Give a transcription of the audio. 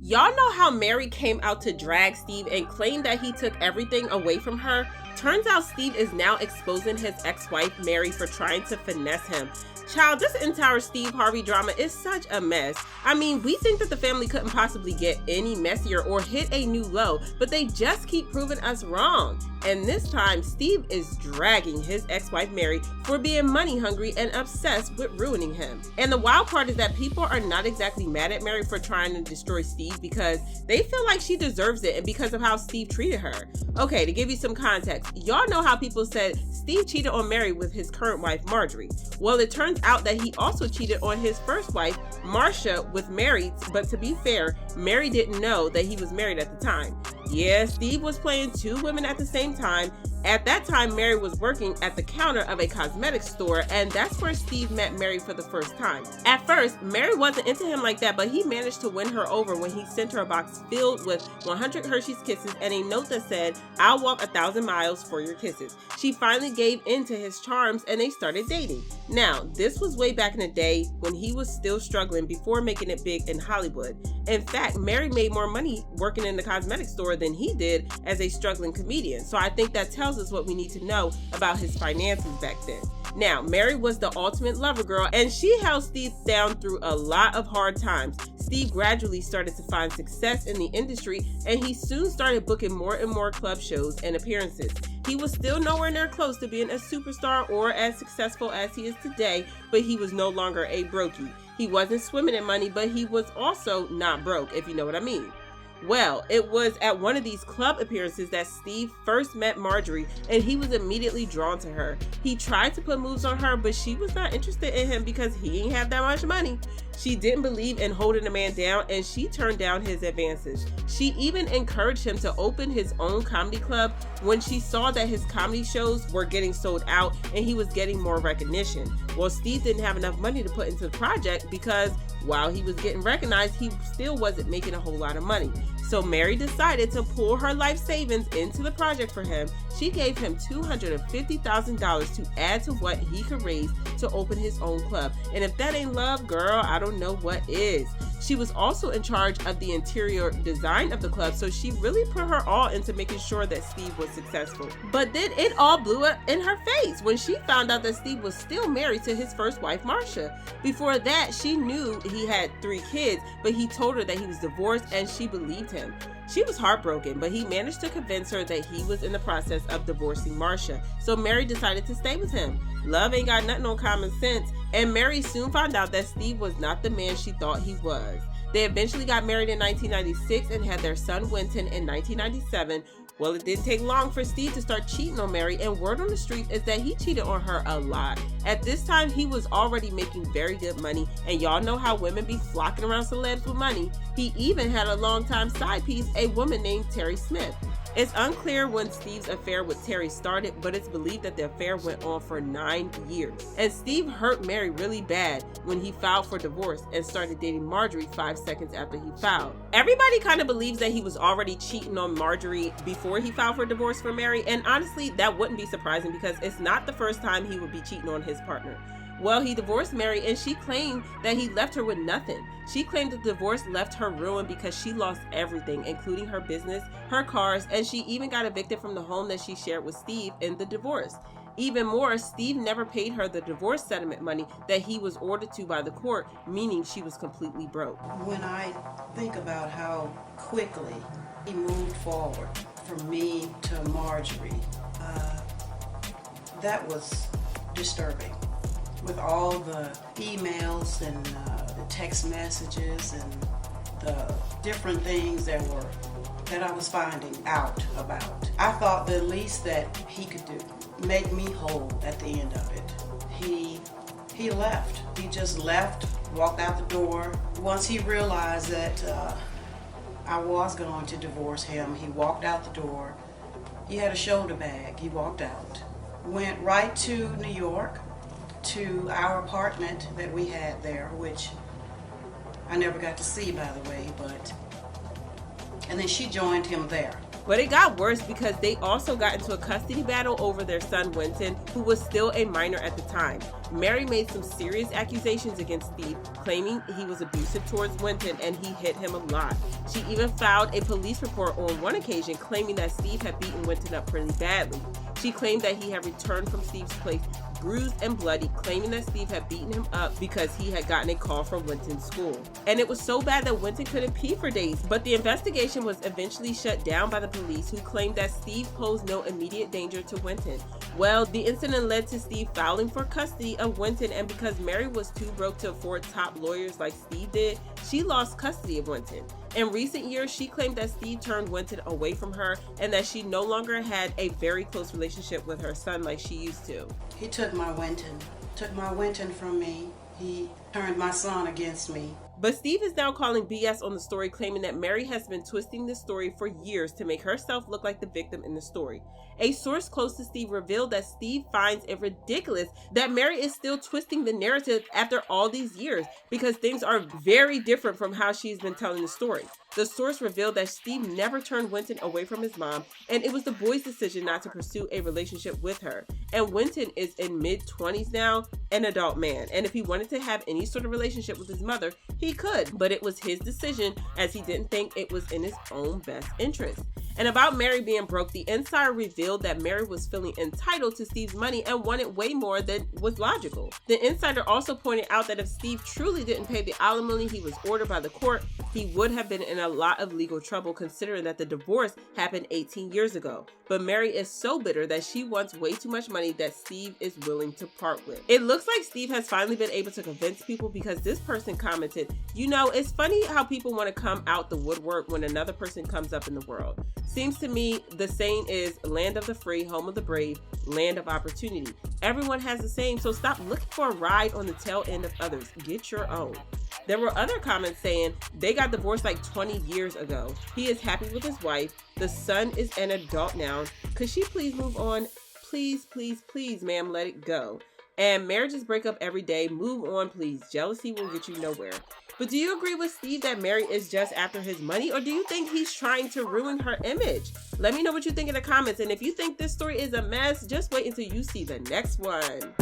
Y'all know how Mary came out to drag Steve and claimed that he took everything away from her? Turns out Steve is now exposing his ex-wife Mary for trying to finesse him. Child, this entire Steve Harvey drama is such a mess. I mean, we think that the family couldn't possibly get any messier or hit a new low, but they just keep proving us wrong. And this time, Steve is dragging his ex-wife Mary for being money hungry and obsessed with ruining him. And the wild part is that people are not exactly mad at Mary for trying to destroy Steve because they feel like she deserves it and because of how Steve treated her. Okay, to give you some context, y'all know how people said Steve cheated on Mary with his current wife, Marjorie. Well, it turns out that he also cheated on his first wife, Marcia, with Mary, but to be fair, Mary didn't know that he was married at the time. Yeah, Steve was playing two women at the same time. At that time, Mary was working at the counter of a cosmetics store, and that's where Steve met Mary for the first time. At first, Mary wasn't into him like that, but he managed to win her over when he sent her a box filled with 100 Hershey's Kisses and a note that said, "I'll walk 1,000 miles for your kisses." She finally gave in to his charms and they started dating. Now, this was way back in the day when he was still struggling before making it big in Hollywood. In fact, Mary made more money working in the cosmetics store than he did as a struggling comedian. So I think that tells us what we need to know about his finances back then. Now, Mary was the ultimate lover girl, and she held Steve down through a lot of hard times. Steve gradually started to find success in the industry, and he soon started booking more and more club shows and appearances. He was still nowhere near close to being a superstar or as successful as he is today, but he was no longer a brokey. He wasn't swimming in money, but he was also not broke, if you know what I mean. Well, it was at one of these club appearances that Steve first met Marjorie, and he was immediately drawn to her. He tried to put moves on her, but she was not interested in him because he ain't have that much money. She didn't believe in holding a man down, and she turned down his advances. She even encouraged him to open his own comedy club when she saw that his comedy shows were getting sold out and he was getting more recognition. Well, Steve didn't have enough money to put into the project because while he was getting recognized, he still wasn't making a whole lot of money. So Mary decided to pull her life savings into the project for him. She gave him $250,000 to add to what he could raise to open his own club. And if that ain't love, girl, I don't know what is. She was also in charge of the interior design of the club, so she really put her all into making sure that Steve was successful. But then it all blew up in her face when she found out that Steve was still married to his first wife, Marcia. Before that, she knew he had 3 kids, but he told her that he was divorced and she believed him. She was heartbroken, but he managed to convince her that he was in the process of divorcing Marcia, so Mary decided to stay with him. Love ain't got nothing on common sense, and Mary soon found out that Steve was not the man she thought he was. They eventually got married in 1996 and had their son Winton in 1997. Well, it didn't take long for Steve to start cheating on Mary, and word on the street is that he cheated on her a lot. At this time, he was already making very good money, and y'all know how women be flocking around celebs with money. He even had a longtime side piece, a woman named Terry Smith. It's unclear when Steve's affair with Terry started, but it's believed that the affair went on for 9 years. And Steve hurt Mary really bad when he filed for divorce and started dating Marjorie 5 seconds after he filed. Everybody kind of believes that he was already cheating on Marjorie before he filed for divorce for Mary, and honestly, that wouldn't be surprising because it's not the first time he would be cheating on his partner. Well, he divorced Mary and she claimed that he left her with nothing. She claimed that the divorce left her ruined because she lost everything, including her business, her cars, and she even got evicted from the home that she shared with Steve in the divorce. Even more, Steve never paid her the divorce settlement money that he was ordered to by the court, meaning she was completely broke. When I think about how quickly he moved forward from me to Marjorie, that was disturbing. With all the emails and the text messages and the different things that I was finding out about. I thought the least that he could do, make me whole at the end of it. He left. He just left, walked out the door. Once he realized that I was going to divorce him, he walked out the door. He had a shoulder bag. He walked out. Went right to New York, to our apartment that we had there, which I never got to see, by the way, and then she joined him there. But it got worse because they also got into a custody battle over their son Winton, who was still a minor at the time. Mary made some serious accusations against Steve, claiming he was abusive towards Winton and he hit him a lot. She even filed a police report on one occasion claiming that Steve had beaten Winton up pretty badly. She claimed that he had returned from Steve's place bruised and bloody, claiming that Steve had beaten him up because he had gotten a call from Winton's school. And it was so bad that Winton couldn't pee for days, but the investigation was eventually shut down by the police, who claimed that Steve posed no immediate danger to Winton. Well, the incident led to Steve filing for custody of Winton, and because Mary was too broke to afford top lawyers like Steve did, she lost custody of Winton. In recent years, she claimed that Steve turned Winton away from her and that she no longer had a very close relationship with her son like she used to. He took my Winton from me. He turned my son against me. But Steve is now calling BS on the story, claiming that Mary has been twisting the story for years to make herself look like the victim in the story. A source close to Steve revealed that Steve finds it ridiculous that Mary is still twisting the narrative after all these years, because things are very different from how she's been telling the story. The source revealed that Steve never turned Winton away from his mom, and it was the boy's decision not to pursue a relationship with her. And Winton is in mid-20s now, an adult man, and if he wanted to have any sort of relationship with his mother, he could, but it was his decision as he didn't think it was in his own best interest. And about Mary being broke, the insider revealed that Mary was feeling entitled to Steve's money and wanted way more than was logical. The insider also pointed out that if Steve truly didn't pay the alimony he was ordered by the court, he would have been in a lot of legal trouble, considering that the divorce happened 18 years ago. But Mary is so bitter that she wants way too much money that Steve is willing to part with. It looks like Steve has finally been able to convince people, because this person commented, "You know, it's funny how people want to come out the woodwork when another person comes up in the world. Seems to me the saying is land of the free, home of the brave, land of opportunity. Everyone has the same, so stop looking for a ride on the tail end of others. Get your own." There were other comments saying they got divorced like 20 years ago. He is happy with his wife. The son is an adult now. Could she please move on? Please, please, please, ma'am, let it go. And marriages break up every day. Move on, please. Jealousy will get you nowhere. But do you agree with Steve that Mary is just after his money, or do you think he's trying to ruin her image? Let me know what you think in the comments. And if you think this story is a mess, just wait until you see the next one.